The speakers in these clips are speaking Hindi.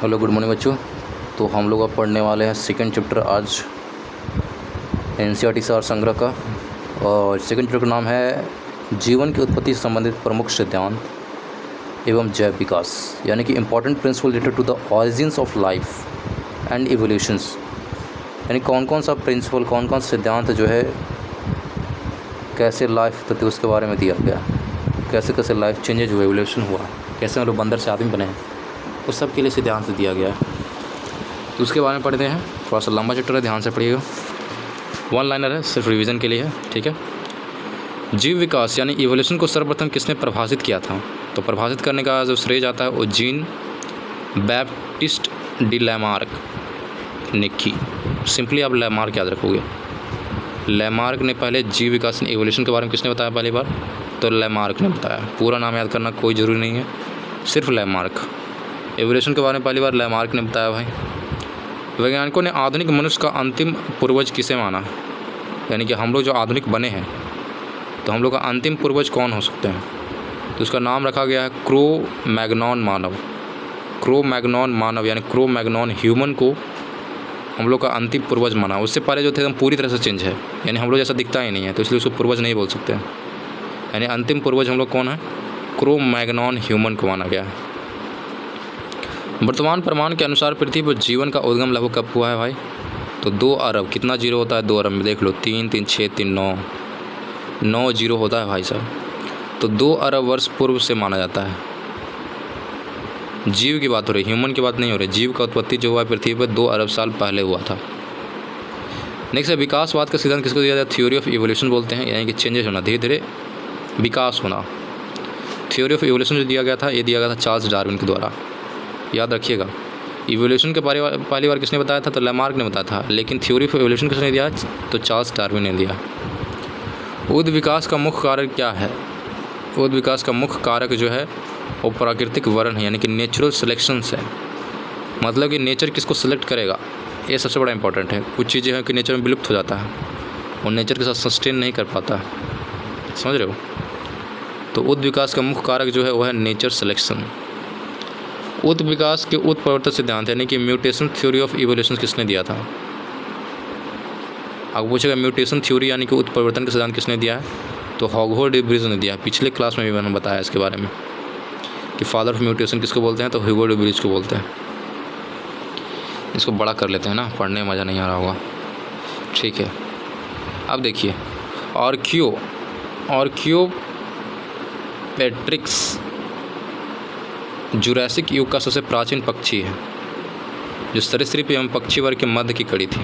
हेलो गुड मॉर्निंग बच्चों। तो हम लोग अब पढ़ने वाले हैं सेकंड चैप्टर आज एनसीईआरटी सार संग्रह का। और सेकंड चैप्टर का नाम है जीवन की उत्पत्ति से संबंधित प्रमुख सिद्धांत एवं जैव विकास, यानी कि important principle related to the origins of life and evolutions. यानी कौन कौन सा प्रिंसिपल, कौन कौन सा सिद्धांत जो है कैसे लाइफ उत्पत्ति उसके बारे में दिया गया, कैसे कैसे लाइफ चेंजेज हुआ, एवोल्यूशन हुआ, कैसे हम लोग बंदर से आदमी बने हैं, उस सब के लिए सिद्धांत से दिया गया है। तो उसके बारे में पढ़ते हैं। थोड़ा सा लंबा चैप्टर है, ध्यान से पढ़िएगा। वन लाइनर है, सिर्फ रिवीजन के लिए है, ठीक है। जीव विकास यानी इवोल्यूशन को सर्वप्रथम किसने परिभाषित किया था? तो परिभाषित करने का जो श्रेय जाता है वो जीन बैप्टिस्ट डी लैमार्क ने की। सिंपली आप लैमार्क याद रखोगे। लैमार्क ने पहले जीव विकास इवोल्यूशन के बारे में किसने बताया पहली बार? तो लैमार्क ने बताया। पूरा नाम याद करना कोई ज़रूरी नहीं है, सिर्फ लैमार्क। एवोल्यूशन के बारे में पहली बार लैमार्क ने बताया भाई। वैज्ञानिकों ने आधुनिक मनुष्य का अंतिम पूर्वज किसे माना? यानी कि हम लोग जो आधुनिक बने हैं तो हम लोग का अंतिम पूर्वज कौन हो सकते हैं? तो उसका नाम रखा गया है क्रो मैग्नॉन मानव। क्रो मैग्नॉन मानव यानी क्रो मैग्नॉन ह्यूमन को हम लोग का अंतिम पूर्वज माना। उससे पहले जो थे हम पूरी तरह से चेंज है, यानी हम लोग जैसा दिखता ही नहीं है, तो इसलिए उसको पूर्वज नहीं बोल सकते हैं। यानी अंतिम पूर्वज हम लोग कौन है? क्रो मैग्नॉन ह्यूमन को माना गया है। वर्तमान प्रमाण के अनुसार पृथ्वी पर जीवन का उद्गम लगभग कब हुआ है भाई? तो 2 अरब। कितना जीरो होता है 2 अरब में? देख लो, 3 3 6 3 9 जीरो होता है भाई साहब। तो 2 अरब वर्ष पूर्व से माना जाता है। जीव की बात हो रही, ह्यूमन की बात नहीं हो रही। जीव का उत्पत्ति जो हुआ पृथ्वी पर 2 अरब साल पहले हुआ था। नेक्स्ट है विकासवाद का सिद्धांत किसको दिया जाता है? थ्योरी ऑफ इवोल्यूशन बोलते हैं, यानी कि चेंजेस होना, धीरे धीरे विकास होना। थ्योरी ऑफ इवोल्यूशन जो दिया गया था, ये दिया गया था चार्ल्स डार्विन के द्वारा, याद रखिएगा। इवोल्यूशन के पहली बार किसने बताया था? तो लैमार्क ने बताया था। लेकिन थ्योरी ऑफ इवोल्यूशन किसने दिया? तो चार्ल्स डार्विन ने दिया। उद् विकास का मुख्य कारक क्या है? उद् विकास का मुख्य कारक जो है वो प्राकृतिक वर्ण है, यानी कि नेचुरल सिलेक्शन है। मतलब कि नेचर किसको सिलेक्ट करेगा, ये सबसे बड़ा इंपॉर्टेंट है। कुछ चीज़ें हैं कि नेचर में विलुप्त हो जाता है, वो नेचर के साथ सस्टेन नहीं कर पाता, समझ रहे हो? तो उद् विकास का मुख्य कारक जो है वो है नेचर सिलेक्शन। उत विकास के उत्परिवर्तन सिद्धांत यानी कि म्यूटेशन थ्योरी ऑफ इवोल्यूशन किसने दिया था? अब पूछेगा म्यूटेशन थ्योरी यानी कि उत्परिवर्तन का सिद्धांत किसने दिया है? तो हॉगहो डे ब्रिज ने दिया। पिछले क्लास में भी मैंने बताया इसके बारे में कि फादर ऑफ म्यूटेशन किसको बोलते हैं? तो ह्यूगो डे ब्रिज को बोलते हैं। इसको बड़ा कर लेते हैं ना, पढ़ने में मज़ा नहीं आ रहा होगा, ठीक है। अब देखिए, आर्कियो पैट्रिक्स जुरासिक युग का सबसे प्राचीन पक्षी है, जो सरीसृप एवं पक्षी वर्ग के मध्य की कड़ी थी।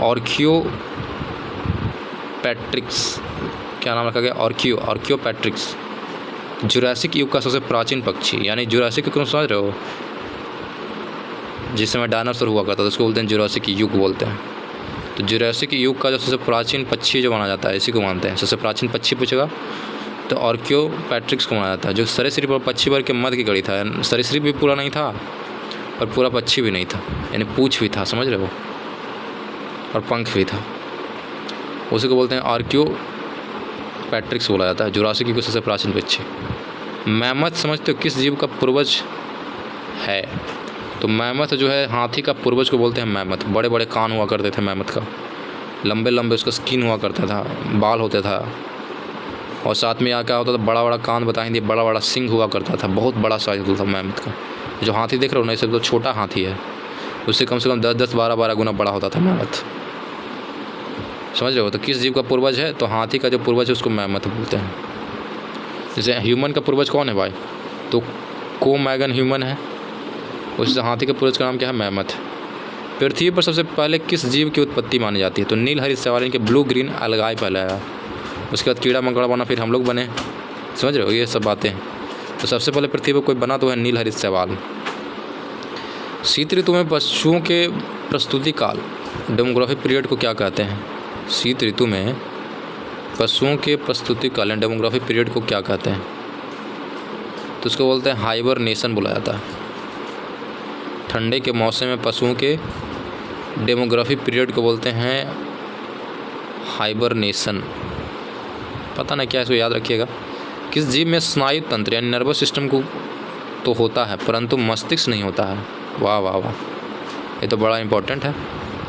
आर्कियो पैट्रिक्स, क्या नाम रखा गया? आर्कियो पैट्रिक्स जुरासिक युग का सबसे प्राचीन पक्षी। यानी जुरासिक क्यों समझ रहे हो? जिस समय डायनासोर हुआ करता था उसको बोलते हैं जुरासिक युग बोलते हैं। तो जुरासिक युग का जो सबसे प्राचीन पक्षी जो माना जाता है, इसी को मानते हैं। सबसे प्राचीन पक्षी पूछेगा तो आर्कियो पैट्रिक्स को माना जाता है, जो सरीसृप और पक्षी वर्ग के मध्य की कड़ी था। सरीसृप भी पूरा नहीं था और पूरा पक्षी भी नहीं था, यानी पूँछ भी था, समझ रहे हो, और पंख भी था। उसी को बोलते हैं आर्कियो पैट्रिक्स बोला जाता है, जुरासिक युग का सबसे प्राचीन पक्षी। मैमथ समझते हो किस जीव का पूर्वज है? तो मैमथ जो है हाथी का पूर्वज को बोलते हैं मैमथ। बड़े बड़े कान हुआ करते थे मैमथ का, लंबे लंबे उसका स्किन हुआ करता था, बाल होता था, और साथ में यहाँ क्या होता था, बड़ा बड़ा कान बताएंगे, बड़ा बड़ा सिंग हुआ करता था, बहुत बड़ा साइज होता था मैमथ का। जो हाथी देख रहे हो ना, इससे तो छोटा हाथी है, उससे कम से कम 10 10 12 12 गुना बड़ा होता था मैमथ, समझ रहे हो? तो किस जीव का पूर्वज है? तो हाथी का जो पूर्वज है उसको मैमथ बोलते हैं। जैसे ह्यूमन का पूर्वज कौन है भाई? तो को मैगन ह्यूमन है, उससे हाथी का पूर्वज का नाम क्या है? मैमथ। पृथ्वी पर सबसे पहले किस जीव की उत्पत्ति मानी जाती है? तो नील हरित शैवाल के ब्लू ग्रीन अलगाई पहले आया, उसके बाद कीड़ा मकोड़ा बना, फिर हम लोग बने, समझ रहे हो ये सब बातें। तो सबसे पहले पृथ्वी पर कोई बना तो है नील हरित शैवाल। शीत ऋतु में पशुओं के प्रस्तुति काल डेमोग्राफिक पीरियड को क्या कहते हैं? शीत ऋतु में पशुओं के प्रस्तुति काल डेमोग्राफिक पीरियड को क्या कहते हैं? तो उसको बोलते हैं हाइबरनेशन बोला जाता है। ठंडे के मौसम में पशुओं के डेमोग्राफिक पीरियड को बोलते हैं हाइबरनेशन। पता नहीं क्या, इसको याद रखिएगा। किस जीव में स्नायु तंत्र यानी नर्वस सिस्टम को तो होता है परंतु मस्तिष्क नहीं होता है? वाह वाह वाह, ये तो बड़ा इंपॉर्टेंट है।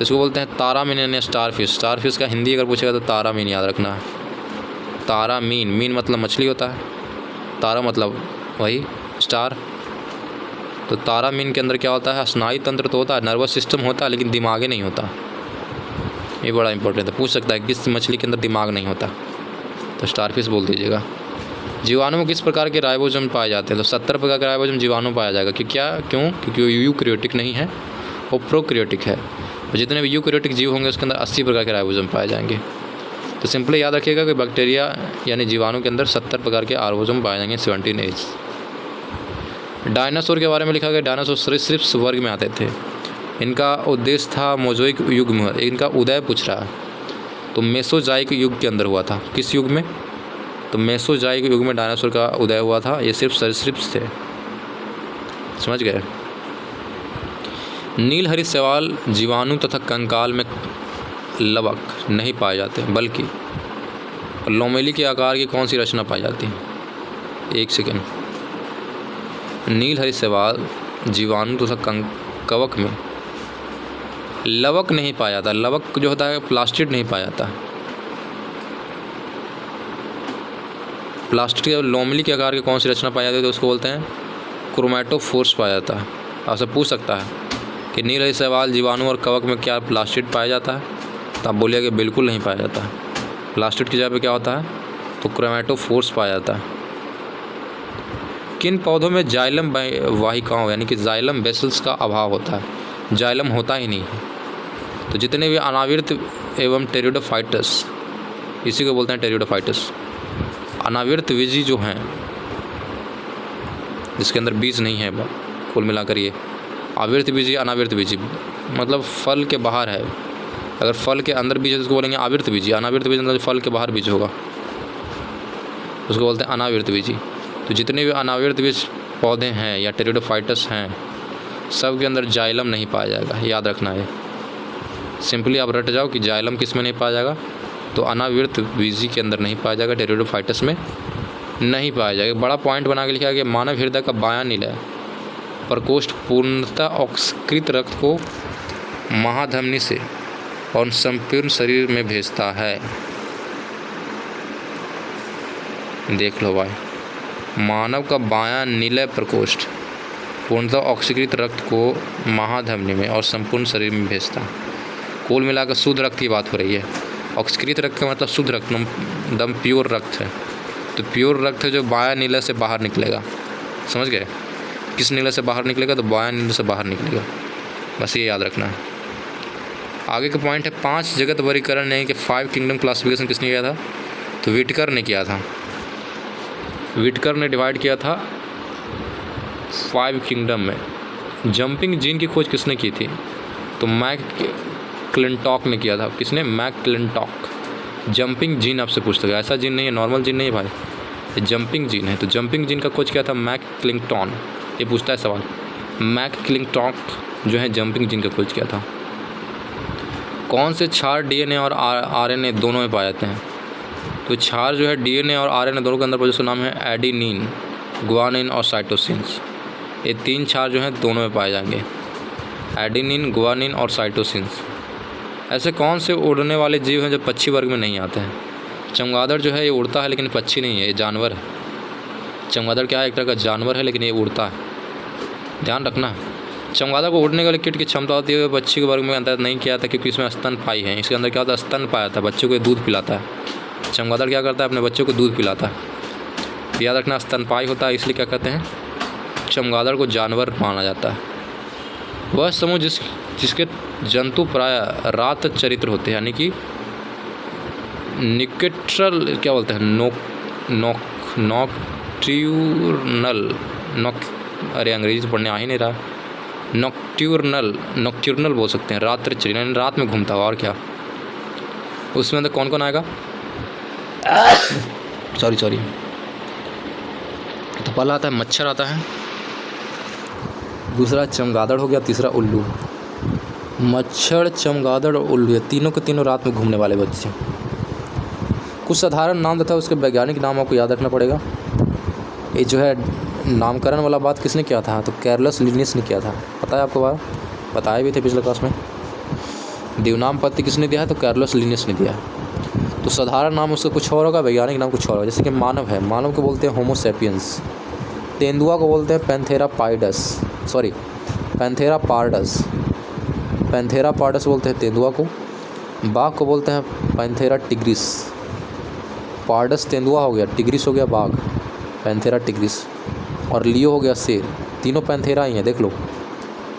इसको बोलते हैं तारा मीन यानी स्टार फिश। स्टार फिश का हिंदी अगर पूछेगा तो तारा मीन याद रखना है। तारा मीन, मीन मतलब मछली होता है, तारा मतलब वही स्टार। तो तारा मीन के अंदर क्या होता है, स्नायु तंत्र तो होता है, नर्वस सिस्टम होता है, लेकिन दिमाग ही नहीं होता। ये बड़ा इंपॉर्टेंट है, पूछ सकता है किस मछली के अंदर दिमाग नहीं होता, तो स्टार फिश बोल दीजिएगा। जीवाणु में किस प्रकार के राइबोसोम पाए जाते हैं, तो 70 प्रकार के राइबोसोम जीवाणु पाया जाएगा। क्यों? क्योंकि वो यूकैरियोटिक नहीं है, वो प्रोकैरियोटिक है। और जितने भी यूकैरियोटिक जीव होंगे उसके अंदर 80 प्रकार के राइबोसोम पाए जाएंगे। तो सिंपली याद रखिएगा कि बैक्टीरिया यानी जीवाणु के अंदर 70 प्रकार के राइबोसोम पाए जाएंगे 17 एज। डायनासोर के बारे में लिखा गया, डायनासोर सरीसृप वर्ग में आते थे। इनका उद्देश्य था मोज़ेक युग में, इनका उदय पूछ रहा है, तो मेसोजाइक युग के अंदर हुआ था। किस युग में? तो मेसोजाइक युग में डायनासोर का उदय हुआ था। ये सिर्फ सरीसृप थे, समझ गए। नीलहरित शैवाल जीवाणु तथा कंकाल में लवक नहीं पाए जाते, बल्कि लोमेली के आकार की कौन सी रचना पाई जाती है? एक सेकेंड। नीलहरित शैवाल जीवाणु तथा कवक में लवक नहीं पाया जाता। लवक जो होता है प्लास्टिड नहीं पाया जाता। प्लास्टिड या लोमेली के आकार की कौन सी रचना पाई जाती है, तो उसको बोलते हैं क्रोमैटोफोर्स पाया जाता है। आपसे पूछ सकता है कि नीलहरित शैवाल जीवाणु और कवक में क्या प्लास्टिड पाया जाता है, तो आप बोलिए कि बिल्कुल नहीं पाया जाता है। प्लास्टिड की जगह पे क्या होता है, तो क्रोमैटोफोर्स पाया जाता है। किन पौधों में जाइलम वाहिकाओं यानी कि जाइलम बेसल्स का अभाव होता है? जाइलम होता ही नहीं है। तो जितने भी अनावृत एवं टेरिडोफाइटस, इसी को बोलते हैं टेरिडोफाइटस। अनावृत बीजी जो हैं, जिसके अंदर बीज नहीं है, कुल मिलाकर ये आवृत बीजी, अनावृत बीजी मतलब फल के बाहर है। अगर फल के अंदर बीज है तो उसको बोलेंगे आवृत बीजी। अनावृत बीज मतलब फल के बाहर बीज होगा, उसको बोलते हैं अनावृत बीजी। तो जितने भी अनावृत बीज पौधे हैं या टेरिडोफाइटस हैं, सब के अंदर जाइलम नहीं पाया जाएगा, याद रखना है। सिंपली आप रट जाओ कि जाइलम किस में नहीं पाया जाएगा, तो अनावृत बीजी के अंदर नहीं पाया जाएगा, टेरिडोफाइटस में नहीं पाया जाएगा। बड़ा पॉइंट बना के लिखा गया, मानव हृदय का बायां निलय प्रकोष्ठ पूर्णतः ऑक्सीकृत रक्त को महाधमनी से और संपूर्ण शरीर में भेजता है। देख लो भाई, मानव का बायां निलय प्रकोष्ठ पूर्णतः ऑक्सीकृत रक्त को महाधमनी में और संपूर्ण शरीर में भेजता है। कुल मिलाकर शुद्ध रक्त की बात हो रही है। ऑक्सीकृत रक्त का मतलब शुद्ध रक्त, एकदम प्योर रक्त है। तो प्योर रक्त है जो बायां निलय से बाहर निकलेगा, समझ गए। किस निलय से बाहर निकलेगा, तो बायां निलय से बाहर निकलेगा, बस ये याद रखना है। आगे का पॉइंट है 5 जगत वर्गीकरण यानी कि 5 किंगडम क्लासिफिकेशन किसने किया था, तो व्हिटकर ने किया था। व्हिटकर ने डिवाइड किया था 5 किंगडम में। जंपिंग जीन की खोज किसने की थी, तो मैकक्लिंटॉक ने किया था। किसने? मैकक्लिंटॉक। जंपिंग जीन आपसे पूछ सकेगा, ऐसा जीन नहीं है, नॉर्मल जीन नहीं है भाई, ये जंपिंग जीन है। तो जंपिंग जीन का खोज किया था मैकक्लिंटॉन। ये पूछता है सवाल, मैकक्लिंटॉक जो है जंपिंग जीन का खोज किया था। कौन से क्षार डीएनए और आरएनए दोनों में पाए जाते हैं, तो क्षार जो है डीएनए और आरएनए दोनों के अंदर जिसका नाम है एडेनिन, गुआनिन और साइटोसिन्स। ये 3 क्षार जो हैं दोनों में पाए जाएंगे, एडेनिन, गुआनिन और साइटोसिन्स। ऐसे कौन से उड़ने वाले जीव हैं जो पक्षी वर्ग में नहीं आते हैं? चमगादड़ जो है ये उड़ता है लेकिन पक्षी नहीं है, ये जानवर है। चमगादड़ क्या है, एक तरह का जानवर है, लेकिन ये उड़ता है, ध्यान रखना। चमगादड़ को उड़ने वाली कीट की क्षमता होती है, पक्षी के वर्ग में अंतर नहीं किया था क्योंकि इसमें स्तनपायी है। इसके अंदर क्या होता है, स्तन पाया था, बच्चों को दूध पिलाता है। चमगादड़ क्या करता है, अपने बच्चों को दूध पिलाता है, याद रखना। स्तनपायी होता है, इसलिए क्या कहते हैं, चमगादड़ को जानवर माना जाता है। वह समूह जिसके जंतु प्राय रात चरित्र होते हैं, यानी कि निकेट्रल क्या बोलते हैं, अरे अंग्रेजी से पढ़ने आ ही नहीं रहा, नॉक्ट्यूर्नल बोल सकते हैं, रात्रिचरी यानी रात में घूमता हुआ। और क्या उसमें अंदर कौन कौन आएगा, सॉरी तो पहला आता है मच्छर आता है, दूसरा चमगादड़ हो गया, तीसरा उल्लू। मच्छर, चमगादड़ और उल्लू, ये तीनों के तीनों रात में घूमने वाले बच्चे। कुछ साधारण नाम तथा उसके वैज्ञानिक नाम आपको याद रखना पड़ेगा। ये जो है नामकरण वाला बात किसने किया था? तो कैरोलस लिनियस ने किया था। पता है आपको बात, बताए भी थे पिछले क्लास में। देवनाम पद किसने दिया है? तो कैरोलस लिनियस ने दिया है। तो साधारण नाम उसका कुछ और होगा, वैज्ञानिक नाम कुछ और होगा। जैसे कि मानव है, मानव को बोलते हैं होमो सैपियंस। तेंदुआ को बोलते हैं पैंथेरा पार्डस। पैंथेरा पार्डस बोलते हैं तेंदुआ को। बाघ को बोलते हैं पैंथेरा टिग्रिस। पार्डस तेंदुआ हो गया, टिग्रिस हो गया बाघ, पैंथेरा टिग्रिस। और लियो हो गया शेर। तीनों पैंथेरा ही हैं, देख लो,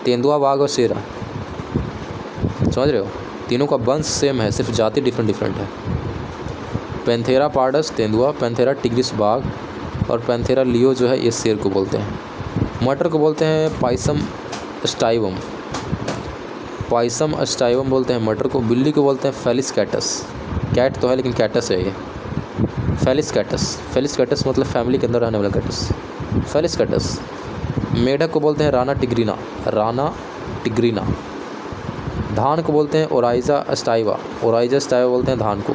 तेंदुआ, बाघ और शेर। समझ रहे हो? तीनों का वंश सेम है, सिर्फ जाति डिफरेंट है। पैंथेरा पार्डस तेंदुआ, पैंथेरा टिग्रिस बाघ और पैंथेरा लियो जो है ये शेर को बोलते हैं। मटर को बोलते हैं पाइसम स्टाइवम बोलते हैं मटर को। बिल्ली को बोलते हैं फेलिस कैटस। कैट तो है लेकिन कैटस है ये, फेलिस कैटस मतलब फैमिली के अंदर रहने वाला कैटस, फेलिस कैटस। मेढक को बोलते हैं राना टिग्रीना। धान को बोलते हैं ओराइजा स्टाइवा बोलते हैं धान को।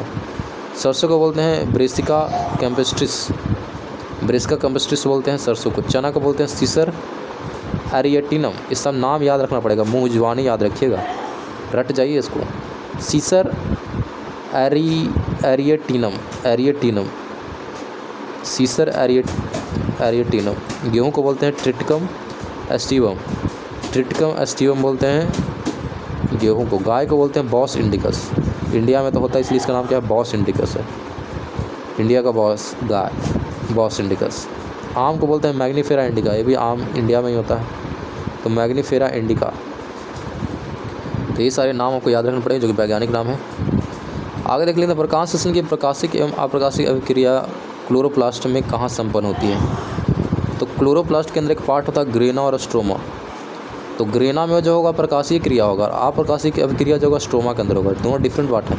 सरसों को बोलते हैं ब्रेसिका कैम्पेस्ट्रिस बोलते हैं सरसों को। चना को बोलते हैं सीसर एरिएटिनम। ये सब नाम याद रखना पड़ेगा, मुँह जुबानी याद रखिएगा, रट जाइए इसको। सीसर एरिएटिनम, सीसर एरिएटिनम। गेहूँ को बोलते हैं ट्रिटिकम एस्टिवम बोलते हैं गेहूँ को। गाय को बोलते हैं बॉस इंडिकस। इंडिया में तो होता है इसलिए इसका नाम क्या है? बॉस इंडिकस है। इंडिया का बॉस गाय, बॉस इंडिकस। आम को बोलते हैं मैग्नीफेरा इंडिका। ये भी आम इंडिया में ही होता है, तो मैग्नीफेरा इंडिका। तो ये सारे नाम आपको याद रखने पड़ेंगे जो कि वैज्ञानिक नाम है। आगे देख लेते हैं प्रकाश संश्लेषण की प्रकाशिक एवं अप्रकाशिक अभिक्रिया क्लोरोप्लास्ट में कहाँ संपन्न होती है? तो क्लोरोप्लास्ट के अंदर एक पार्ट होता है ग्रेना और स्ट्रोमा। तो ग्रेना में जो होगा प्रकाशीय क्रिया होगा, और अप्रकाशिक अभिक्रिया जो होगा स्ट्रोमा के अंदर होगा। दोनों डिफरेंट पार्ट है।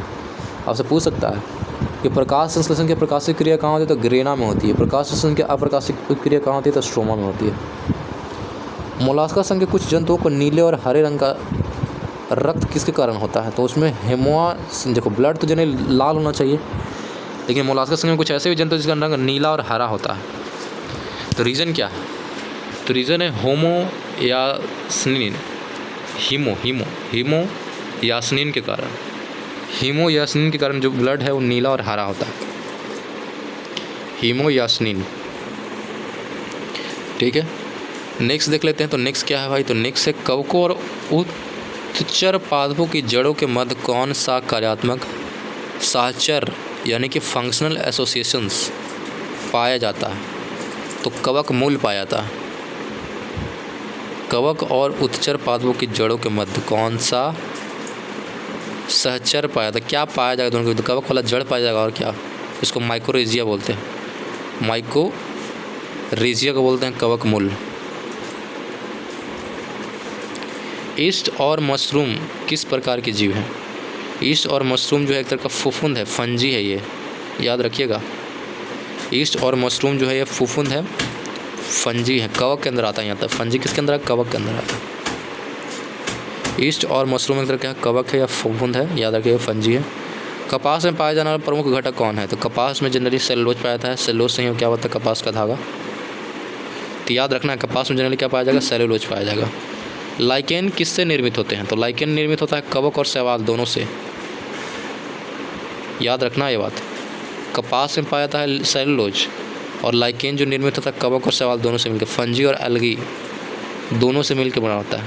आपसे पूछ सकता है कि प्रकाश संश्लेषण की प्रकाशिक क्रिया कहाँ होती है? तो ग्रेना में होती है। प्रकाश संश्लेषण की अप्रकाशिक क्रिया कहाँ होती है? तो स्ट्रोमा में होती है। मोलास्का संघ के कुछ जंतुओं को नीले और हरे रंग का रक्त किसके कारण होता है? तो उसमें देखो, ब्लड तो जने लाल होना चाहिए, लेकिन मोलास्का संघ में कुछ ऐसे भी जंतु जिसका रंग नीला और हरा होता है। तो रीज़न क्या है? तो रीज़न है हीमोयास्निन के कारण। हीमोयास्निन के कारण जो ब्लड है वो नीला और हरा होता है, हीमोयास्निन। ठीक है, नेक्स्ट देख लेते हैं। तो नेक्स्ट क्या है भाई? तो नेक्स्ट है कवकों और उच्चर पादपों की जड़ों के मध्य कौन सा कार्यात्मक साहचर्य यानी कि फंक्शनल एसोसिएशंस पाया जाता है? तो कवक मूल पाया जाता है। कवक और उच्चर पादपों की जड़ों के मध्य कौन सा सहचर्य पाया था? क्या पाया जाएगा दोनों के? तो कवक वाला जड़ पाया जाएगा, और क्या? इसको माइकोरेजिया बोलते हैं। माइकोरेजिया को बोलते हैं कवक मूल। ईस्ट और मशरूम किस प्रकार के जीव हैं? ईस्ट और मशरूम जो है एक तरह का फफूंद है, फंजी है ये, याद रखिएगा। ईस्ट और मशरूम जो है ये फफूंद है, फंजी है, कवक के अंदर आता है। यहाँ तक फंजी किसके अंदर है? कवक के अंदर आता है। ईस्ट और मशरूम एक तरह का कवक है या फफूंद है, याद रखिएगा, फंजी है। कपास में पाया जाने वाला प्रमुख घटक कौन है? तो कपास में जनरली सेलुलोज पाया जाता है। सेलुलोज से ही क्या होता है? कपास का धागा। तो याद रखना है, कपास में जनरली क्या पाया जाएगा? सेलुलोज पाया जाएगा। लाइकेन किससे निर्मित होते हैं? तो लाइकेन निर्मित होता है कवक और शैवाल दोनों से, याद रखना ये बात। कपास में पाया जाता है सेलुलोज, और लाइकेन जो निर्मित होता है कवक और शैवाल दोनों से मिलकर, फंजी और एल्गी दोनों से मिलकर बना होता है।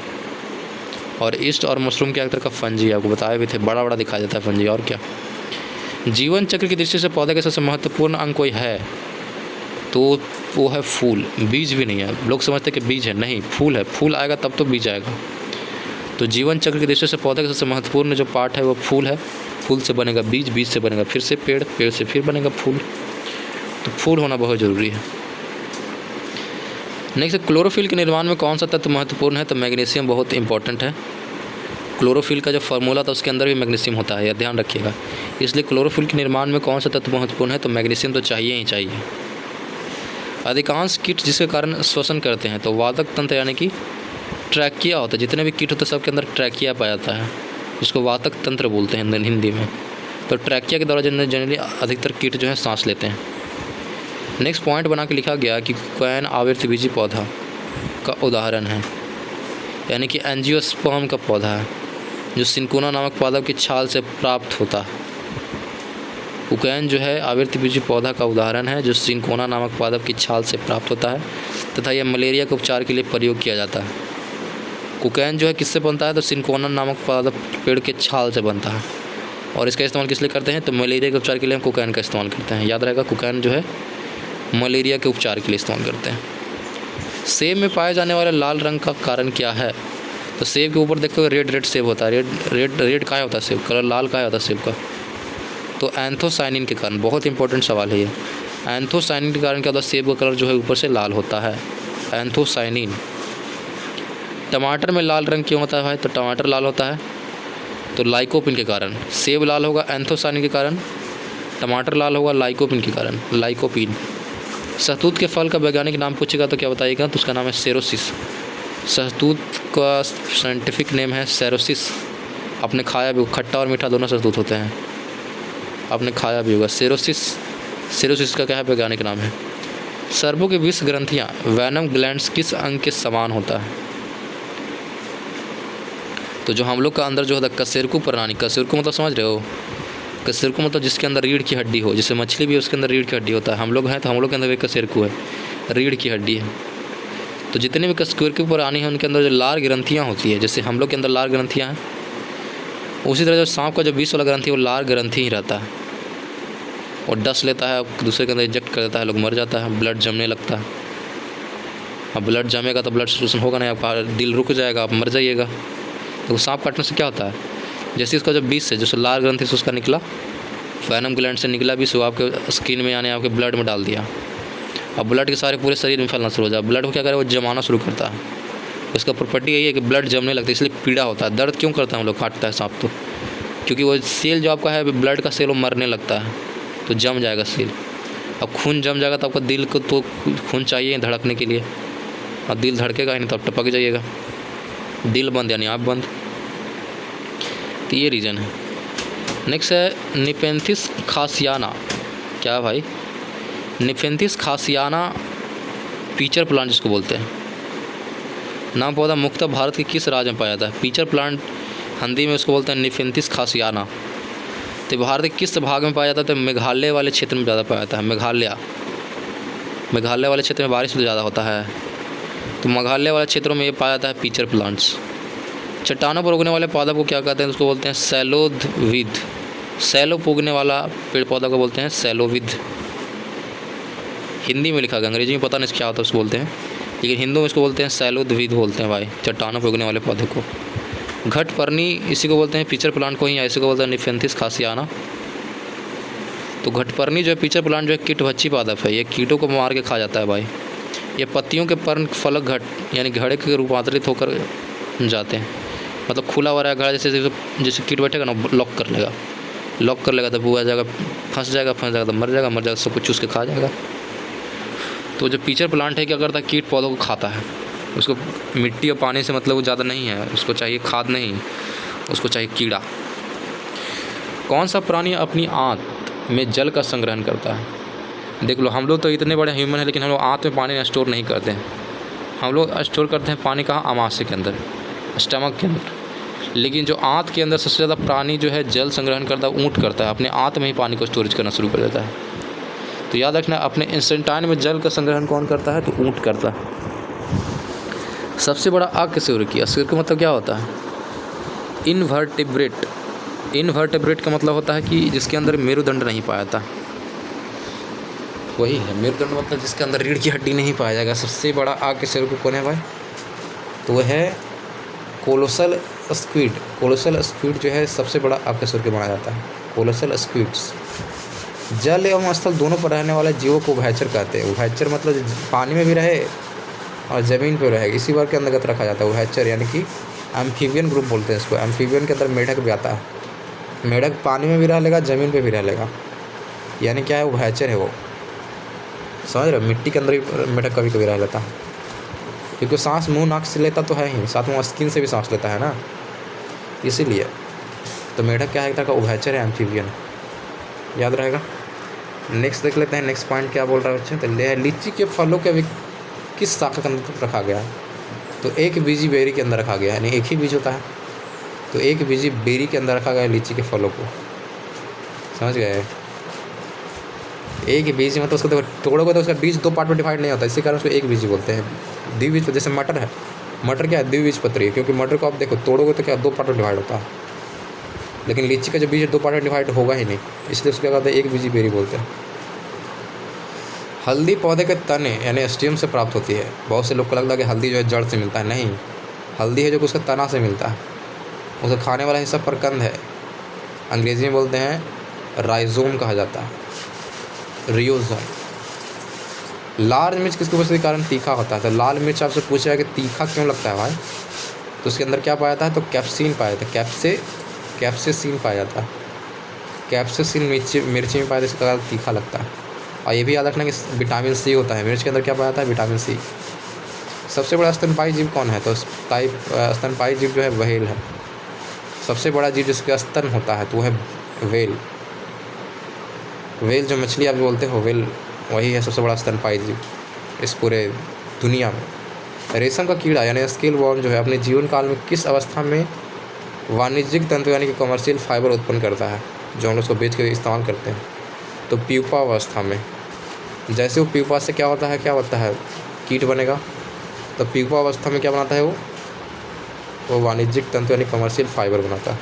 और ईस्ट और मशरूम के एक तरह का फंजी, आपको बताए भी थे, बड़ा बड़ा दिखाई देता है फंजी। और क्या? जीवन चक्र की दृष्टि से पौधे का सबसे महत्वपूर्ण अंग कोई है? तो वो है फूल। बीज भी नहीं है, लोग समझते हैं कि बीज है, नहीं, फूल है। फूल आएगा तब तो बीज आएगा। तो जीवन चक्र की दृष्टि से पौधे का सबसे महत्वपूर्ण जो पार्ट है वो फूल है। फूल से बनेगा बीज, बीज से बनेगा फिर से पेड़, पेड़ से फिर बनेगा फूल। तो फूल होना बहुत ज़रूरी है। नेक्स्ट, क्लोरोफिल के निर्माण में कौन सा तत्व महत्वपूर्ण है? तो मैग्नीशियम बहुत इंपॉर्टेंट है। क्लोरोफिल का जो फार्मूला था उसके अंदर भी मैग्नीशियम होता है, यह ध्यान रखिएगा। इसलिए क्लोरोफिल के निर्माण में कौन सा तत्व महत्वपूर्ण है? तो मैग्नीशियम तो चाहिए ही चाहिए। अधिकांश कीट जिसके कारण श्वसन करते हैं, तो वातक तंत्र यानी कि ट्रैकिया होता है। जितने भी कीट होते हैं सबके अंदर ट्रैकिया पाया जाता है, जिसको वातक तंत्र बोलते हैं हिंदी में। तो ट्रैकिया के द्वारा जनरली अधिकतर कीट जो है सांस लेते हैं। नेक्स्ट पॉइंट बना के लिखा गया कि कुकैन आवृतबीजी पौधा का उदाहरण है, यानी कि एंजियोस्पर्म का पौधा है जो सिंकोना नामक पादप की छाल से प्राप्त होता है। कुकैन जो है आवृतबीजी पौधा का उदाहरण है जो सिंकोना नामक पादप की छाल से प्राप्त होता है तथा यह मलेरिया के उपचार के लिए प्रयोग किया जाता है। कुकैन जो है किससे बनता है, तो सिंकोना नामक पादप पेड़ के छाल से बनता है। और इसका इस्तेमाल किस लिए करते हैं, तो मलेरिया के उपचार के लिए हम कुकैन का इस्तेमाल करते हैं। याद रहेगा, कुकैन जो है मलेरिया के उपचार के लिए इस्तेमाल करते हैं। सेब में पाए जाने वाले लाल रंग का कारण क्या है, तो सेब के ऊपर देखो रेड सेब होता है। रेड काहे होता है सेब, कलर लाल काहे होता है सेब का, तो एंथोसाइनिन के कारण। बहुत इंपॉर्टेंट सवाल है ये। एंथोसाइनिन के कारण क्या होता है, सेब का कलर जो है ऊपर से लाल होता है, एंथोसाइनिन। टमाटर में लाल रंग क्यों होता है भाई, तो टमाटर लाल होता है तो लाइकोपिन के कारण। सेब लाल होगा एंथोसाइनिन के कारण, टमाटर लाल होगा लाइकोपिन के कारण, लाइकोपिन। शहतूत के फल का वैज्ञानिक नाम पूछेगा तो क्या बताइएगा, तो उसका नाम है सेरोसिस। शहतूत का साइंटिफिक नेम है सेरोसिस। आपने खाया भी, खट्टा और मीठा दोनों शहतूत होते हैं, आपने खाया भी होगा। सेरोसिस का क्या है वैज्ञानिक नाम है। सर्वों की 20 ग्रंथियाँ वैनम ग्लैंड्स किस अंग के समान होता है, तो जो हम लोग का अंदर जो होता है कशेरुकी प्रणाली। कशेरुकी मतलब समझ रहे हो, कशेरुकी मतलब जिसके अंदर रीढ़ की हड्डी हो। जैसे मछली भी उसके अंदर रीढ़ की हड्डी होता है, हम लोग हैं तो हम लोग के अंदर भी कशेरुकी है, रीढ़ की हड्डी है। तो जितने भी कशेरुकी प्राणी हैं उनके अंदर जो लाल ग्रंथियाँ होती है, जैसे हम लोग के अंदर लाल ग्रंथियाँ हैं, उसी तरह जो सांप का जो 20 वाला ग्रंथि है वो लाल ग्रंथि ही रहता है। और डस लेता है, दूसरे के अंदर इंजेक्ट कर देता है, लोग मर जाता है, ब्लड जमने लगता है। अब ब्लड जमेगा तो ब्लड सर्कुलेशन होगा नहीं, आपका दिल रुक जाएगा, आप मर जाइएगा। तो सांप काटने से क्या होता है, जैसे इसका जो विष है, जैसे लाल ग्रंथि से उसका निकला, वैनम ग्लैंड से निकला विष, वो आपके स्किन में यानी आपके ब्लड में डाल दिया। अब ब्लड के सारे पूरे शरीर में फैलना शुरू हो जाए। ब्लड को क्या करे, वो जमाना शुरू करता है। उसका प्रॉपर्टी यही है कि ब्लड जमने लगता है, इसलिए पीड़ा होता है। दर्द क्यों करता है हम लोग काटता है सांप, तो क्योंकि वो सेल जो आपका है ब्लड का सेल वो मरने लगता है, तो जम जाएगा सेल। अब खून जम जाएगा तो आपका दिल को तो खून चाहिए धड़कने के लिए, और दिल धड़केगा ही नहीं तो आप टपक जाइएगा, दिल बंद यानी आप बंद। तो ये रीज़न है। नेक्स्ट है निपेंथिस खासियाना। क्या भाई, निपेंथिस खासियाना पीचर प्लांट जिसको बोलते हैं। नाम पौधा मुख्यतः भारत के किस राज्य में पाया जाता है, पीचर प्लांट हिंदी में उसको बोलते हैं निपेंथिस खासियाना। तो भारत के किस भाग में पाया जाता है, तो मेघालय वाले क्षेत्र में ज़्यादा पाया जाता है। मेघालय वाले क्षेत्र में बारिश तो ज़्यादा होता है, तो मेघालय वाले क्षेत्रों में ये पाया जाता है पीचर प्लांट्स। चट्टानों पर उगने वाले पौधा को क्या कहते हैं, उसको बोलते हैं सैलोविद। सैलो पर उगने वाला पेड़ पौधा को बोलते हैं सैलोविद। हिंदी में लिखा गया, अंग्रेजी में पता नहीं क्या होता है उसको बोलते हैं, लेकिन हिंदू में इसको बोलते हैं सैलोविद बोलते हैं भाई, चट्टानों पर उगने वाले पौधे को। घटपर्णी इसी को बोलते हैं, पीचर प्लांट को ही इसी को बोलते हैं निपेंथिस खासियाना। तो घटपर्णी जो है पीचर प्लांट जो है कीटभक्षी पादप है, ये कीटों को मार के खा जाता है भाई। ये पत्तियों के पर्ण फलक घट यानी घड़े के रूपांतरित होकर जाते हैं, मतलब खुला हुआ रहेगा घड़ा, जैसे कीट बैठेगा ना लॉक कर लेगा तो वो आ जाएगा, फंस जाएगा तो मर जाएगा, सब कुछ चूस के खा जाएगा। तो जो पीचर प्लांट है क्या करता है, कीट पौधों को खाता है। उसको मिट्टी और पानी से मतलब वो ज़्यादा नहीं है, उसको चाहिए खाद नहीं, उसको चाहिए कीड़ा। कौन सा प्राणी अपनी आंत में जल का संग्रहण करता है, देख लो हम लोग तो इतने बड़े ह्यूमन हैं लेकिन हम लोग आंत में पानी स्टोर नहीं करते हैं। हम लोग स्टोर करते हैं पानी कहाँ, आमाशय के अंदर, स्टमक के अंदर। लेकिन जो आंत के अंदर सबसे ज़्यादा प्राणी जो है जल संग्रहण करता है, ऊँट करता है, अपने आंत में ही पानी को स्टोरेज करना शुरू कर देता है। तो याद रखना, अपने इंस्टेंटाइन में जल का संग्रहण कौन करता है, तो ऊँट करता है। सबसे बड़ा अकशेरुकी, अकशेरुकी मतलब क्या होता है, इनवर्टेब्रेट का मतलब होता है कि जिसके अंदर मेरुदंड नहीं पाया जाता, वही है मेरुदंड, मतलब जिसके अंदर रीढ़ की हड्डी नहीं पाया जाएगा। सबसे बड़ा अकशेरुकी कौन है भाई, तो वह है कोलोसल स्क्विड। कोलोसल स्क्विड जो है सबसे बड़ा अकशेरुकी माना जाता है, कोलोसल स्क्विड्स। जल एवं स्थल दोनों पर रहने वाले जीवों को उभयचर कहते हैं। उभयचर मतलब पानी में भी रहे और ज़मीन पर रहे, इसी वर्ग के अंतर्गत रखा जाता है उभयचर, यानी कि एम्फीबियन ग्रुप बोलते हैं इसको। एम्फीबियन के अंदर मेढक भी आता है, मेढक पानी में भी रह लेगा, ज़मीन पे भी रह लेगा, यानी क्या है, उभयचर है वो, समझ रहे हो। मिट्टी के अंदर भी मेढक कभी कभी रह लेता है, क्योंकि सांस मुंह नाक से लेता तो है ही, साथ में स्किन से भी सांस लेता है ना, इसीलिए। तो मेढक क्या है, एक तरह का उभयचर है, एम्फीबियन, याद रहेगा। नेक्स्ट देख लेते हैं, नेक्स्ट पॉइंट क्या बोल रहा है बच्चे। तो लीची के फलों के किस शाखा के अंदर रखा गया है? तो एक बीजी बेरी के अंदर रखा गया है, यानी एक ही बीज होता है, तो एक बीजी बेरी के अंदर रखा गया है लीची के फलों को। समझ गए? एक बीज मतलब उसको तोड़ोगे तो उसका बीज दो पार्ट में डिवाइड नहीं होता, इसी कारण उसको एक बीजी बोलते हैं। द्विबीज, जैसे मटर है, मटर क्या है? द्विबीजपत्री है, क्योंकि मटर को आप देखो तोड़ोगे तो क्या दो पार्ट में डिवाइड होता है, लेकिन लीची का जो बीज दो पार्ट में डिवाइड होगा ही नहीं, इसलिए उसको क्या कहते हैं? एक बीजी बेरी बोलते हैं। हल्दी पौधे के तने यानी स्टेम से प्राप्त होती है। बहुत से लोग को लगता है कि हल्दी जो है जड़ से मिलता है, नहीं, हल्दी है जो उसका तना से मिलता है। उसे खाने वाला हिस्सा प्रकंद है, अंग्रेजी में बोलते हैं राइजोम कहा जाता है, रियोजोम। लाल मिर्च किसकी वजह के कारण तीखा होता है? तो लाल मिर्च आपसे पूछा है कि तीखा क्यों लगता है भाई, तो उसके अंदर क्या पाया जाता है? तो कैप्सिन पाया जाता है, कैप्सेसिन पाया जाता है। कैप्सेसिन मिर्ची में पाया जाता है, इसके कारण तीखा लगता है। और ये भी याद रखना कि विटामिन सी होता है मिर्च के अंदर, क्या पाया जाता है? Vitamin C. सबसे बड़ा स्तनपायी जीव कौन है? तो स्तनपायी जीव जो है व्हेल है। सबसे बड़ा जीव जिसका स्तन होता है तो वो है व्हेल। व्हेल जो मछली आप बोलते हो, व्हेल वही है सबसे बड़ा स्तनपायी जीव इस पूरे दुनिया में। रेशम का कीड़ा यानी स्केल वॉर्म जो है अपने जीवन काल में किस अवस्था में वाणिज्यिक तंतु यानी कि कमर्शियल फाइबर उत्पन्न करता है, जो हम लोग उसको बेच के इस्तेमाल करते हैं? तो प्यूपा अवस्था में। जैसे वो प्यूपा से क्या होता है? कीट बनेगा। तो प्यूपा अवस्था में क्या बनाता है वो वाणिज्यिक तंतु यानी कमर्शियल फाइबर बनाता है।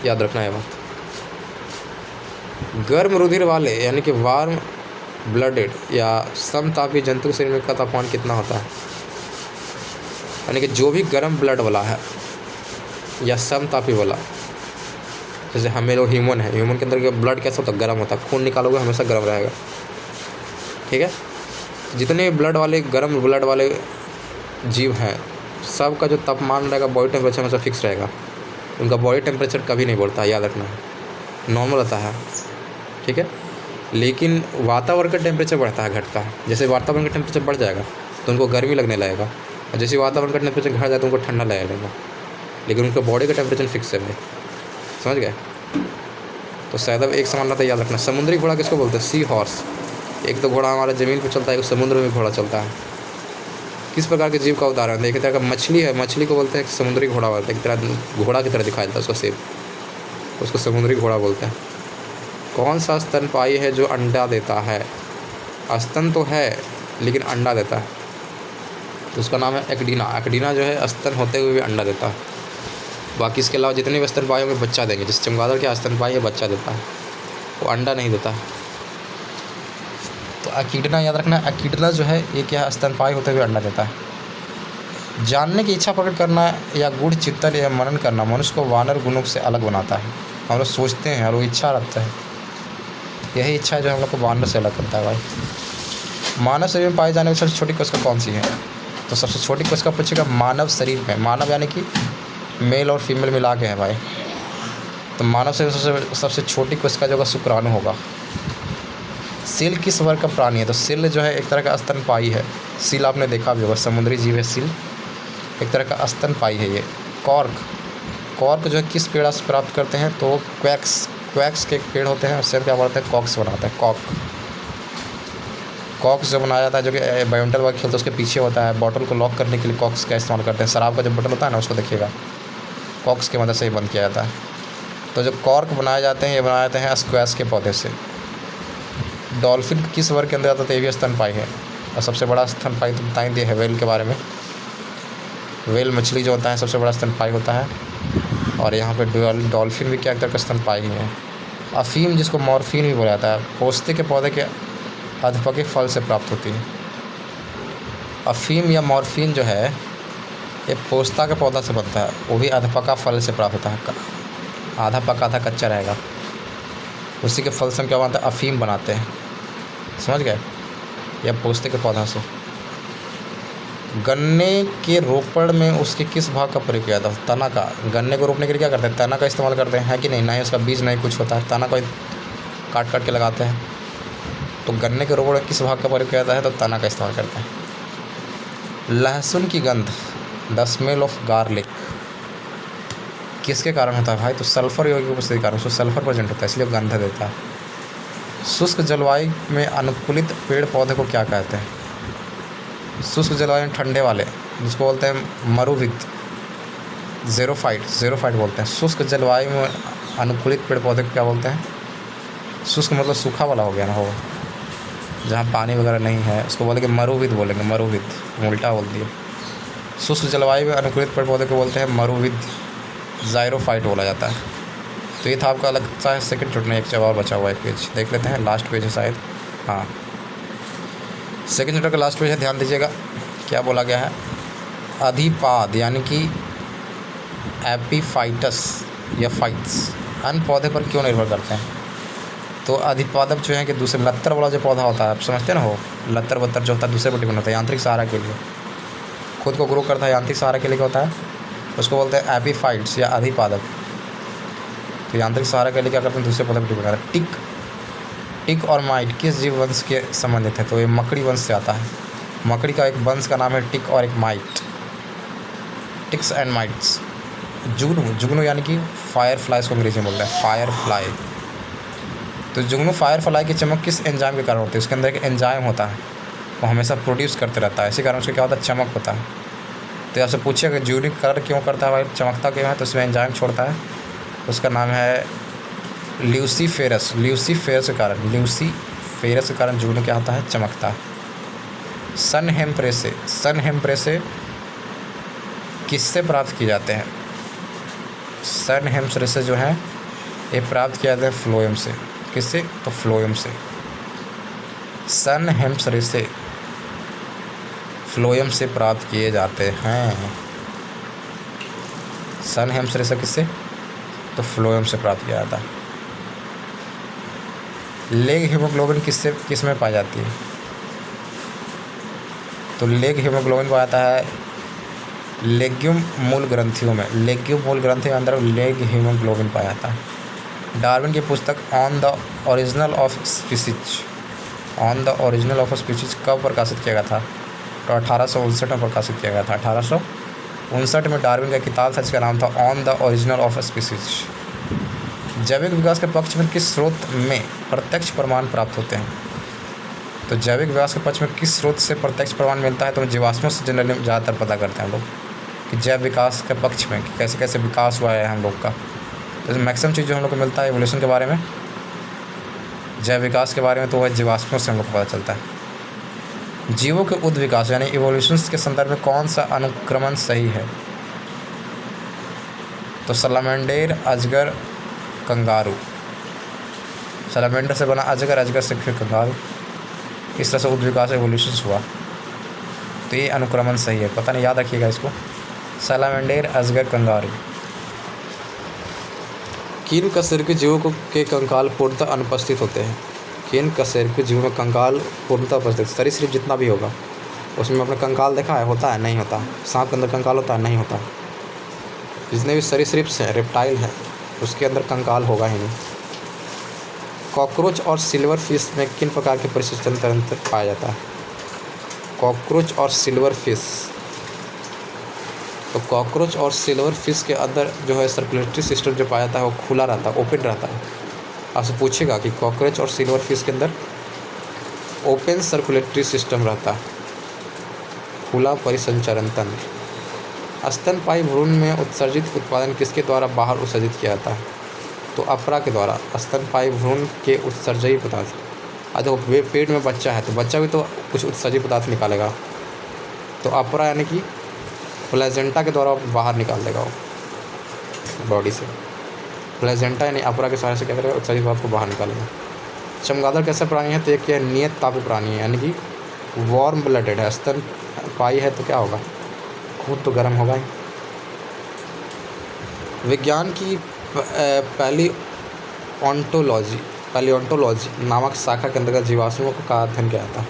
याद रखना है बात। गर्म रुधिर वाले यानी कि वार्म ब्लडेड या समतापी जंतु के शरीर में का तापमान कितना होता है? यानी कि जो भी गर्म ब्लड वाला है या समतापी वाला, जैसे हमें लोग ह्यूमन है, ह्यूमन के अंदर का ब्लड कैसा होता है? गर्म होता है। खून निकालोगे हमेशा गर्म रहेगा, ठीक है। जितने ब्लड वाले गर्म ब्लड वाले जीव हैं, सब का जो तापमान रहेगा, बॉडी टेम्परेचर हमेशा फिक्स रहेगा। उनका बॉडी टेम्परेचर कभी नहीं बढ़ता है, याद रखना है, नॉर्मल रहता है, ठीक है। लेकिन वातावरण का टेम्परेचर बढ़ता है, घटता है। जैसे वातावरण का टेम्परेचर बढ़ जाएगा तो उनको गर्मी लगने लगेगा, और जैसे वातावरण का टेम्परेचर घट जाए तो उनको ठंडा लगने लगेगा, लेकिन उनका बॉडी का टेम्परेचर फिक्स है भाई। समझ गए? तो शायद अब एक समानता याद रखना। समुद्री घोड़ा किसको बोलते हैं? Sea horse. एक तो घोड़ा हमारा ज़मीन पर चलता है, एक समुद्र में घोड़ा चलता है। किस प्रकार के जीव का उदाहरण है? एक तरह का मछली है, मछली को बोलते हैं समुद्री घोड़ा बोलते हैं, एक तरह घोड़ा की तरह दिखाया जाता है उसका शेप, उसको समुद्री घोड़ा बोलते हैं। कौन सा स्तनपायी है जो अंडा देता है? स्तन तो है लेकिन अंडा देता है, तो उसका नाम है एक्डीना। एक्डीना जो है स्तन होते हुए भी अंडा देता है। बाकी इसके अलावा जितने भी स्तनपायी होंगे बच्चा देंगे। जैसे चमगादड़ के स्तनपायी है, बच्चा देता है, वो अंडा नहीं देता है। तो एकीडना याद रखना, एकीडना जो है ये क्या है? स्तनपायी होते हुए अंडा देता है। जानने की इच्छा प्रकट करना या गूढ़ चिंतन या मनन करना मनुष्य को वानर गुणों से अलग बनाता है। हम लोग सोचते हैं और वो इच्छा रखते हैं, यही इच्छा है जो हम लोग को वानर से अलग करता है भाई। मानव शरीर में पाई जाने वाली सबसे छोटी कोशिका कौन सी है? तो सबसे छोटी कोशिका पूछेगा मानव शरीर में। मानव यानी कि मेल और फीमेल मिला के है भाई। तो मानव शरीर में सबसे छोटी कोशिका जो होगा शुक्राणु होगा। सील किस वर्ग का प्राणी है? तो सील जो है एक तरह का स्तनपायी है। सील आपने देखा भी होगा, समुद्री जीव है सील, एक तरह का स्तनपायी है ये। कॉर्क जो है किस पेड़ से प्राप्त करते हैं? तो क्वैक्स के पेड़ होते हैं, उससे क्या बोलते हैं? कॉक्स बनाते हैं। कॉक्स जो बनाया जाता है, जो कि बैडमिंटन वगैरह खेलते हैं उसके पीछे होता है। बॉटल को लॉक करने के लिए कॉक्स का इस्तेमाल करते हैं। शराब का जो बॉटल होता है ना, उसको देखिएगा, कॉक्स की मदद से ही बंद किया जाता है। तो जो कॉर्क बनाए जाते हैं, ये बनाए जाते हैं स्क्वैश के पौधे से। डॉल्फिन किस वर्ग के अंदर आता है? तो ये भी स्तनपायी है। और सबसे बड़ा स्तनपायी तो बताई दिए है व्हेल के बारे में। व्हेल मछली जो होता है सबसे बड़ा स्तनपायी होता है। और यहाँ पे डॉल्फिन भी क्या एक तरह का स्तनपायी है। अफीम जिसको मॉर्फिन भी बोला जाता है, पोस्ते के पौधे के अधपके फल से प्राप्त होती है। अफीम या मॉर्फिन जो है ये पोस्ता के पौधा से बनता है, वो भी अधपका फल से प्राप्त होता है। आधा पका आधा कच्चा रहेगा, उसी के फल से हम क्या बनाते हैं? अफीम बनाते हैं। समझ गए? या पोस्ते के पौधा से। गन्ने के रोपण में उसके किस भाग का प्रयोग किया था? तना का। गन्ने को रोपने के लिए क्या करते हैं? तना का इस्तेमाल करते हैं, है कि नहीं? ना ही उसका बीज नहीं कुछ होता है, तना को काट के लगाते हैं। तो गन्ने के रोपण में किस भाग का प्रयोग किया जाता है? तो तना का इस्तेमाल करते हैं। लहसुन की गंध, द स्मेल ऑफ गार्लिक, किसके कारण होता है भाई? तो सल्फर यौगिक के उपस्थिति के कारण, उसमें सल्फर प्रेजेंट होता है, इसलिए गंध देता है। शुष्क जलवायु में अनुकूलित पेड़ पौधे को क्या कहते हैं? शुष्क जलवायु में ठंडे वाले, जिसको बोलते हैं मरुविद, ज़ेरोफाइट बोलते हैं। शुष्क जलवायु में अनुकूलित पेड़ पौधे को क्या बोलते हैं? शुष्क मतलब सूखा वाला हो गया ना, हो जहाँ पानी वगैरह नहीं है, उसको बोलेंगे मरुविद, बोलेंगे मरुविद, उल्टा बोल दिए। शुष्क जलवायु में अनुकूलित पेड़ पौधे को बोलते हैं मरुविद, ज़ायरोफाइट बोला जाता है। तो ये था आपका अलग सा है सेकंड चैप्टर में, एक जवाब बचा हुआ है, एक पेज देख लेते हैं, लास्ट पेज है शायद, हाँ सेकंड चैप्टर का लास्ट पेज है, ध्यान दीजिएगा क्या बोला गया है। अधिपाद यानी कि एपीफाइटस या फाइट्स अन्य पौधे पर क्यों निर्भर करते हैं? तो अधिपादक जो है कि दूसरे लत्तर वाला जो पौधा होता है, आप समझते हैं ना, हो लत्तर वत्तर जो होता है दूसरे पर डिपेंड होता है, यांत्रिक सहारा के लिए खुद को ग्रो करता है, यांत्रिक सहारा के लिए क्या होता है, उसको बोलते हैं एपीफाइट्स या अधिपादक। तो यांत्रिक सहारा के लिए क्या करते हैं, दूसरे पौधे पर डिपेंड करता है। टिक और माइट किस जीव वंश के संबंधित है? तो ये मकड़ी वंश से आता है। मकड़ी का एक वंश का नाम है टिक और एक माइट, टिक्स एंड माइट्स। जुगनू यानी कि फायर फ्लाई को अंग्रेजी में बोलते हैं, फायर फ्लाई। तो जुगनू फायर फ्लाई की चमक किस एंजाइम के कारण होती है? उसके अंदर एक एंजाइम होता है, वो हमेशा प्रोड्यूस करते रहता है, इसी कारण उसका क्या होता है, चमक होता है। तो आपसे पूछिए कि जुगनू कलर क्यों करता है भाई, चमकता क्यों है? तो उसमें एंजाइम छोड़ता है, उसका नाम है ल्यूसीफेरस। ल्यूसीफेरस के कारण जुगनू क्या होता है, चमकता है। सन हेम्प्रेसे किससे प्राप्त किए जाते हैं? सन हेम्प्रेसे जो है ये प्राप्त किया जाता है फ्लोएम से। किससे? तो फ्लोएम से। सन हेम्प्रेसे फ्लोएम से प्राप्त किए जाते हैं। सन हेम्प्रेसे किससे? तो फ्लोएम से प्राप्त किया जाता है। लेग हीमोग्लोबिन किस में पाई जाती है? तो लेग हीमोग्लोबिन पाया जाता है लेग्यूम मूल ग्रंथियों में। लेग्यूम मूल ग्रंथि के अंदर लेग हीमोग्लोबिन पाया जाता है। डार्विन की पुस्तक on the original of species कब प्रकाशित किया गया था? तो 1859 में प्रकाशित किया गया था। 1859 में डार्विन का किताब था जिसका नाम था on the original of species. जैविक विकास के पक्ष में किस स्रोत में प्रत्यक्ष प्रमाण प्राप्त होते हैं? तो जैविक विकास के पक्ष में किस स्रोत से प्रत्यक्ष प्रमाण मिलता है? तो जीवाश्मों से जनरली ज़्यादातर पता करते हैं हम लोग कि जैव विकास के पक्ष में कैसे कैसे विकास हुआ है हम लोग का। जैसे मैक्सिमम चीज़ जो हम लोग को मिलता है एवोल्यूशन के बारे में, जैव विकास के बारे में, तो वह जीवाश्मों से हम लोग को पता चलता है। जीवों के उद्विकास यानी इवोल्यूशंस के संदर्भ में कौन सा अनुक्रमण सही है? तो सलामेंडर, अजगर, कंगारू। सलामेंडर से बना अजगर, अजगर से फिर कंगारू, इस तरह से उद्विकास एवोल्यूशंस हुआ। तो ये अनुक्रमण सही है, पता नहीं, याद रखिएगा इसको, सलामेंडर, अजगर, कंगारू। किन कशेरुकी जीवों के कंकाल पूर्णतः अनुपस्थित होते हैं? किन कशेरुकी जीवों में कंकाल पूर्णतः उपस्थित? सरीसृप जितना भी होगा उसमें अपना कंकाल देखा है, होता है नहीं होता? सांप के अंदर कंकाल होता है नहीं होता? जितने भी सरीसृप्स हैं, रेप्टाइल है, उसके अंदर कंकाल होगा ही नहीं। कॉकरोच और सिल्वर फिश में किन प्रकार के परिशिष्टन तंत्र पाया जाता है? कॉकरोच और सिल्वर फिश, तो कॉकरोच और सिल्वर फिश के अंदर जो है सर्कुलेटरी सिस्टम जो पाया जाता है वो खुला रहता है, ओपन रहता है। आपसे पूछेगा कि कॉकरोच और सिल्वर फिश के अंदर ओपन सर्कुलेटरी सिस्टम रहता है, खुला परिसंचरण तंत्र। स्तनपायी भ्रूण में उत्सर्जित उत्पादन किसके द्वारा बाहर उत्सर्जित किया जाता है? तो अपरा के द्वारा। स्तनपायी भ्रूण के उत्सर्जयी पदार्थ, देखो पेट में बच्चा है तो बच्चा भी तो कुछ उत्सर्जयी पदार्थ निकालेगा, तो अपरा यानी कि प्लेजेंटा के द्वारा बाहर निकाल देगा वो बॉडी से। प्लेजेंटा यानी अपरा के सहारे से क्या करेगा, उत्सर्जित पदार्थ को बाहर निकालेगा। चमगादड़ कैसा प्राणी है? तो एक क्या नियत तापी प्राणी है, यानी कि वार्म ब्लडेड है। स्तनपायी है तो क्या होगा, खून तो गर्म होगा ही। विज्ञान की पैलियोंटोलॉजी नामक शाखा के अंतर्गत जीवाश्मों का अध्ययन किया जाता है।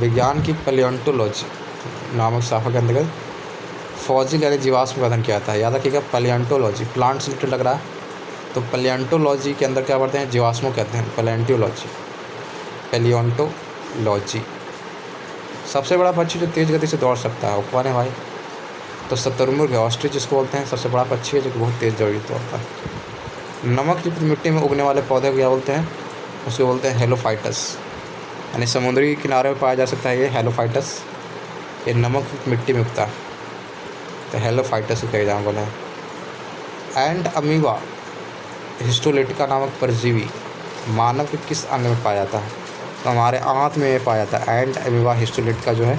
विज्ञान की पैलियोंटोलॉजी नामक शाखा के अंतर्गत फॉसिल यानी जीवाश्म का अध्ययन किया जाता है। याद रखिएगा, पैलियोंटोलॉजी प्लांट से रिलेटेड लग रहा है तो पैलियोंटोलॉजी के अंदर क्या पढ़ते हैं, जीवाश्मों के अध्ययन, पैलियोंटोलॉजी। सबसे बड़ा पक्षी जो तेज़ गति से दौड़ सकता है वो कौन है भाई? तो शुतुरमुर्ग है, ऑस्ट्रिच जिसको बोलते हैं, सबसे बड़ा पक्षी है जो कि बहुत तेज़ दौड़ता है। नमक युक्त मिट्टी में उगने वाले पौधे को क्या बोलते हैं? उसको बोलते हैं हेलोफाइटस। यानी समुद्री किनारे पर पाया जा सकता है ये हेलोफाइटस। ये नमक युक्त मिट्टी में उगता है, तो हेलोफाइटस का एग्जाम्पल है। एंड अमीबा हिस्टोलिटिका नामक परजीवी मानव के किस अंग में पाया जाता है? तो हमारे आंत में पाया जाता है। एंड अमीबा हिस्टोलिटिका जो है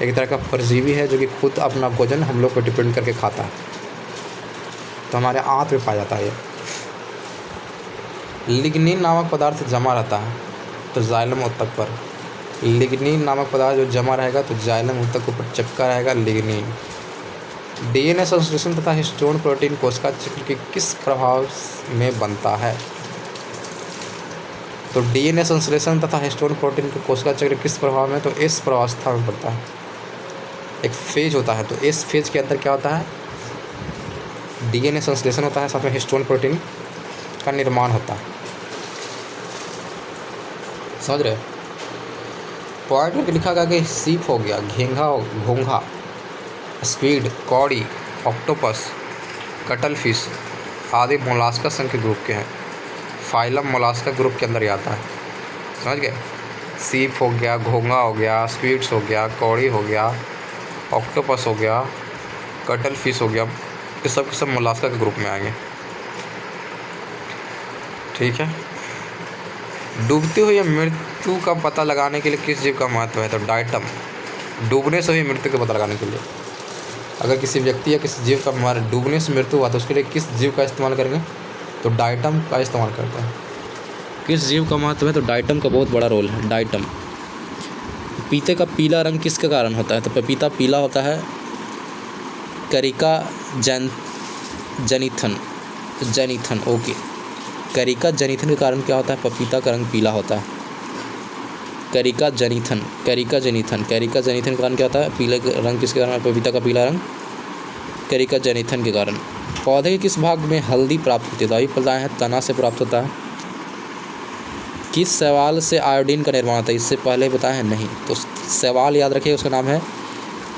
एक तरह का परजीवी है जो कि खुद अपना भोजन हम लोग पर डिपेंड करके खाता है, तो हमारे आंत में पाया जाता है ये। लिग्निन नामक पदार्थ जमा रहता है तो जाइलम उत्तक पर। लिग्निन नामक पदार्थ जो जमा रहेगा तो जाइलम उत्तक के ऊपर चिपका रहेगा लिग्निन। डीएनए संश्लेषण तथा हिस्टोन प्रोटीन कोशिका चक्र के किस प्रभाव में बनता है? तो डीएनए संश्लेषण तथा हिस्टोन प्रोटीन के कोशिका चक्र किस प्रभाव में? तो इस प्रवस्था में पड़ता है। एक फेज होता है, तो इस फेज के अंदर क्या होता है? डीएनए संश्लेषण होता है, साथ में हिस्टोन प्रोटीन का निर्माण होता है। समझ रहे? पॉइंट करके लिखा गया कि सीप हो गया, घेंघा घोंघा, स्क्विड, कौड़ी, ऑक्टोपस, कटल फिश आदि मोलास्का संघ के ग्रुप के हैं। फाइलम मोलास्का ग्रुप के अंदर ही आता है। समझ गए? सीप हो गया, घोंघा हो गया, स्क्विड्स हो गया, कौड़ी हो गया, ऑक्टोपस हो गया, कटल फिश हो गया, ये सब के सब मोलास्का के ग्रुप में आएंगे। ठीक है। डूबती हुई मृत्यु का पता लगाने के लिए किस जीव का महत्व है? तो डाइटम। डूबने से हुई मृत्यु का पता लगाने के लिए अगर किसी व्यक्ति या किसी जीव का डूबने से मृत्यु हुआ तो उसके लिए किस जीव का इस्तेमाल करेंगे? तो डाइटम का इस्तेमाल करते हैं। किस जीव का महत्व है? तो डाइटम का बहुत बड़ा रोल है। डाइटम। पपीते का पीला रंग किसके कारण होता है? तो पपीता पीला होता है करिका जेनिथन। ओके, करिका जेनिथन के कारण क्या होता है? पपीता का रंग पीला होता है। करिका जेनिथन के कारण क्या होता है? पीले रंग किसके कारण? पपीता का पीला रंग करिका जेनिथन के कारण। पौधे के किस भाग में हल्दी प्राप्त होती है? तो अभी बताए हैं तना से प्राप्त होता है। किस शैवाल से आयोडीन का निर्माण होता है? इससे पहले बताए हैं नहीं। तो शैवाल याद रखिए, उसका नाम है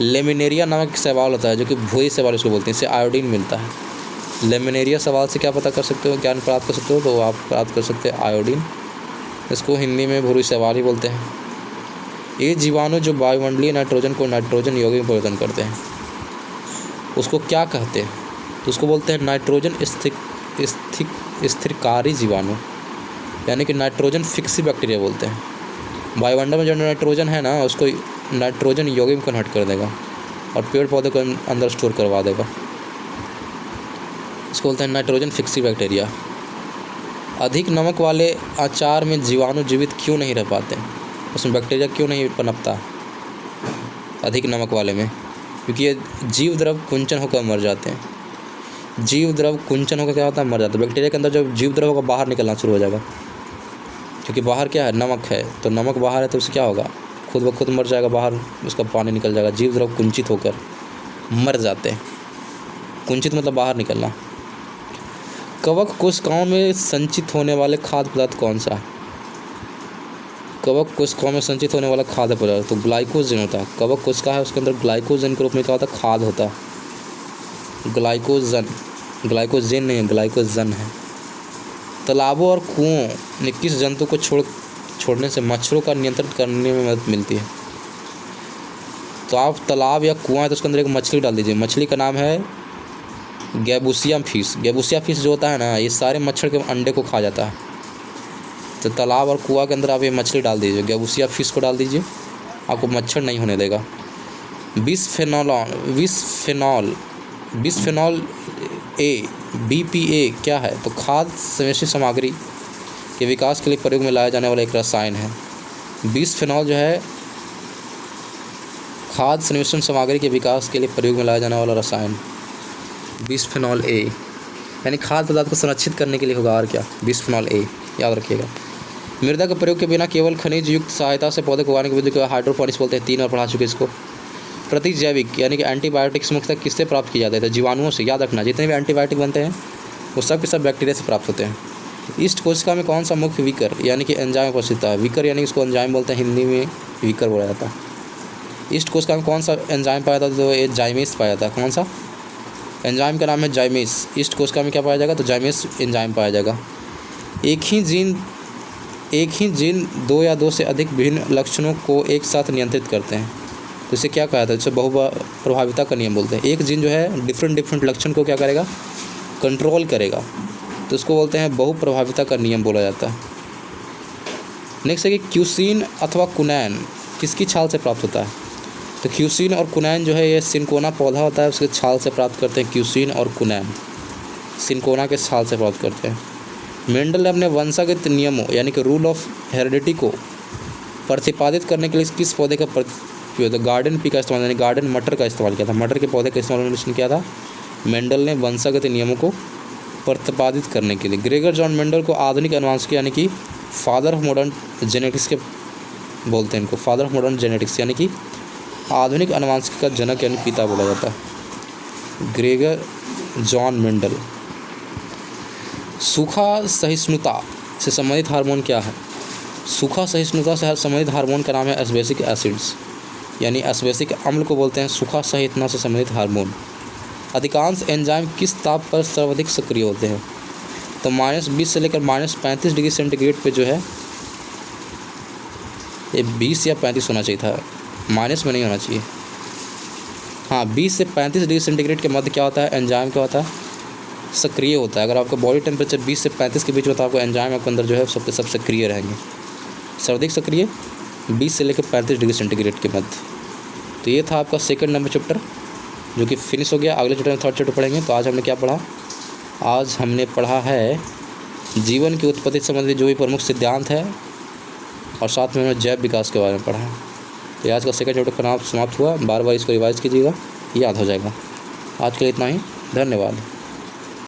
लेमिनेरिया नामक शैवाल होता है जो कि भूरी शैवाल उसको बोलते हैं। इससे आयोडीन मिलता है। लेमिनेरिया शैवाल से क्या पता कर सकते हो, ज्ञान प्राप्त कर सकते हो? तो आप प्राप्त कर सकते हैं आयोडीन। इसको हिंदी में भूरी शैवाल ही बोलते हैं। ये जीवाणु जो वायुमंडलीय नाइट्रोजन को नाइट्रोजन यौगिक में परिवर्तन करते हैं उसको क्या कहते हैं? तो उसको बोलते हैं नाइट्रोजन स्थिरकारी जीवाणु, यानी कि नाइट्रोजन फिक्सी बैक्टीरिया बोलते हैं। वायुमंडल में जो नाइट्रोजन है ना उसको नाइट्रोजन यौगिक में कन्वर्ट कर देगा और पेड़ पौधे को अंदर स्टोर करवा देगा। इसको बोलते हैं नाइट्रोजन फिक्सी बैक्टीरिया। अधिक नमक वाले अचार में जीवाणु जीवित क्यों नहीं रह पाते? उसमें बैक्टीरिया क्यों नहीं पनपता अधिक नमक वाले में? क्योंकि ये जीव द्रव कुंचन होकर मर जाते हैं। जीव द्रव कुंचन होकर क्या होता है? मर जाता है। बैक्टीरिया के अंदर जब जीव द्रव होगा बाहर निकलना शुरू हो जाएगा, क्योंकि बाहर क्या है? नमक है। तो नमक बाहर है तो उससे क्या होगा? खुद ब खुद मर जाएगा, बाहर उसका पानी निकल जाएगा। जीव द्रव कुंचित होकर मर जाते हैं। कुंचित मतलब बाहर निकलना। कवक कोशिकाओं में संचित होने वाले खाद्य पदार्थ कौन सा है? कवक कोशिकाओं में संचित होने वाला खाद्य पदार्थ तो ग्लाइकोजन होता है। कवक कोशिका है उसके अंदर ग्लाइकोजन के रूप में क्या होता है? खाद्य होता है। ग्लाइकोजन नहीं है, ग्लाइकोजन है। तालाबों और कुओं ने किस जंतु को छोड़ने से मच्छरों का नियंत्रण करने में मदद मिलती है? तो आप तालाब या कुआं है तो उसके अंदर एक मछली डाल दीजिए। मछली का नाम है गैबूसिया फिश। गैबूसिया फिश जो होता है ना, ये सारे मच्छर के अंडे को खा जाता है। तो तालाब और कुआं के अंदर आप ये मछली डाल दीजिए, गैबूसिया फिश को डाल दीजिए, आपको मच्छर नहीं होने देगा। बिस्फेनॉल ए BPA क्या है? तो खाद्य संश्लेषित सामग्री के विकास के लिए प्रयोग में लाया जाने वाला एक रसायन है। बिस्फेनॉल जो है खाद्य संश्लेषण सामग्री के विकास के लिए प्रयोग में लाया जाने वाला रसायन। बिस्फेनॉल ए यानी खाद्य पदार्थ को संरक्षित करने के लिए होगा। और क्या? बिस्फेनॉल ए याद रखिएगा। मृदा के प्रयोग के बिना केवल खनिज युक्त सहायता से पौधे को उगाने की विधि को हाइड्रोपोनिक्स बोलते हैं। 3 बार पढ़ा चुके इसको। प्रतिजैविक यानी कि एंटीबायोटिक्स मुख्यतः किससे प्राप्त किया जाता है? तो जीवाणुओं से। याद रखना, जितने भी एंटीबायोटिक बनते हैं वो सब के सब बैक्टीरिया से प्राप्त होते हैं। ईस्ट कोशिका में कौन सा मुख्य विकर यानी कि एंजाइम उपस्थित है? विकर यानी इसको एंजाइम बोलते हैं, हिंदी में विकर बोला जाता है। ईस्ट कोशिका में कौन सा एंजाइम पाया जाता है? तो ये जाइमेस पाया जाता है। कौन सा? एंजाइम का नाम है जाइमेस। ईस्ट कोशिका में क्या पाया जाएगा? तो जाइमेस एंजाइम पाया जाएगा। एक ही जीन 2 या 2 से अधिक विभिन्न लक्षणों को एक साथ नियंत्रित करते हैं, तो इसे क्या कहा था? इसे बहुप्रभाविता का नियम बोलते हैं। एक जीन जो है डिफरेंट लक्षण को क्या करेगा? कंट्रोल करेगा, तो इसको बोलते हैं बहुप्रभाविता का नियम बोला जाता है। नेक्स्ट है कि क्यूसीन अथवा कुनैन किसकी छाल से प्राप्त होता है? तो क्यूसीन और कुनैन जो है ये सिनकोना पौधा होता है, उसके छाल से प्राप्त करते हैं। क्यूसीन और कुनैन सिनकोना के छाल से प्राप्त करते हैं। मेंडल ने अपने वंशागत नियमों यानी कि रूल ऑफ हेरिडिटी को प्रतिपादित करने के लिए किस पौधे का गार्डन पी का इस्तेमाल यानी गार्डन मटर का इस्तेमाल किया था? मटर के पौधे का इस्तेमाल उसने किया था मेंडल ने वंशागत नियमों को प्रतिपादित करने के लिए। ग्रेगर जॉन मेंडल को आधुनिक अनुवांशिकी यानी कि फादर ऑफ मॉडर्न जेनेटिक्स के बोलते हैं, इनको फादर ऑफ मॉडर्न जेनेटिक्स यानी कि आधुनिक अनुवांशिकी का जनक यानी पिता बोला जाता है, ग्रेगर जॉन मेंडल। सूखा सहिष्णुता से संबंधित हार्मोन क्या है? सूखा सहिष्णुता से संबंधित हार्मोन का नाम है एस्बेसिक एसिड्स यानी एस्बेसिक अम्ल को बोलते हैं सूखा सहिष्णुता से संबंधित हार्मोन। अधिकांश एंजाइम किस ताप पर सर्वाधिक सक्रिय होते हैं? तो -20 से लेकर -35 डिग्री सेंटीग्रेड पे जो है ये 20 या 35 होना चाहिए था, माइनस में नहीं होना चाहिए। हाँ, 20 से 35 डिग्री सेंटीग्रेड के मध्य क्या होता है? एंजाइम क्या होता है? सक्रिय होता है। अगर आपका बॉडी टेम्परेचर 20 से 35 के बीच होता है, आपको एंजाइम आपके अंदर जो है सब सक्रिय रहेंगे। सर्वाधिक सक्रिय 20 से लेकर 35 डिग्री सेंटीग्रेड के मध्य। तो ये था आपका सेकंड नंबर चैप्टर जो कि फिनिश हो गया। अगले चैप्टर में थर्ड चैप्टर पढ़ेंगे। तो आज हमने क्या पढ़ा? आज हमने पढ़ा है जीवन की उत्पत्ति से संबंधित जो भी प्रमुख सिद्धांत है और साथ में हमने जैव विकास के बारे में पढ़ा है। तो आज का सेकंड चैप्टर का नाम समाप्त हुआ। बार बार इसको रिवाइज कीजिएगा, याद हो जाएगा। आज के लिए इतना ही, धन्यवाद।